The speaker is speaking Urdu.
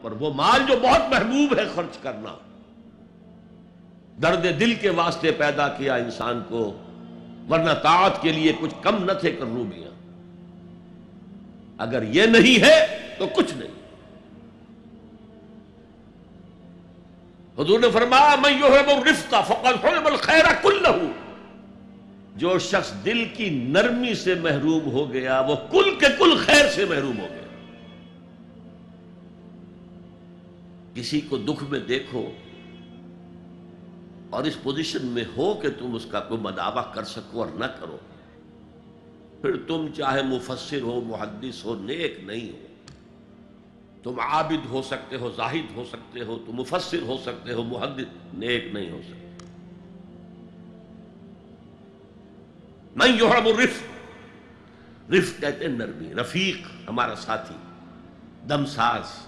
پر وہ مال جو بہت محبوب ہے خرچ کرنا، درد دل کے واسطے پیدا کیا انسان کو، ورنہ طاعت کے لیے کچھ کم نہ تھے کروبیاں۔ اگر یہ نہیں ہے تو کچھ نہیں۔ حضور نے فرمایا من یحب الرفق فقد حرم الخیر کلہ، جو شخص دل کی نرمی سے محروم ہو گیا وہ کل کے کل خیر سے محروم ہو گیا۔ کسی کو دکھ میں دیکھو اور اس پوزیشن میں ہو کہ تم اس کا کوئی مداوع کر سکو اور نہ کرو، پھر تم چاہے مفسر ہو، محدث ہو، نیک نہیں ہو۔ تم عابد ہو سکتے ہو، زاہد ہو سکتے ہو، تم مفسر ہو سکتے ہو، محدث، نیک نہیں ہو سکتے۔ من یحب الرفق، رفق کہتے ہیں نرمی، رفیق ہمارا ساتھی، دمساز۔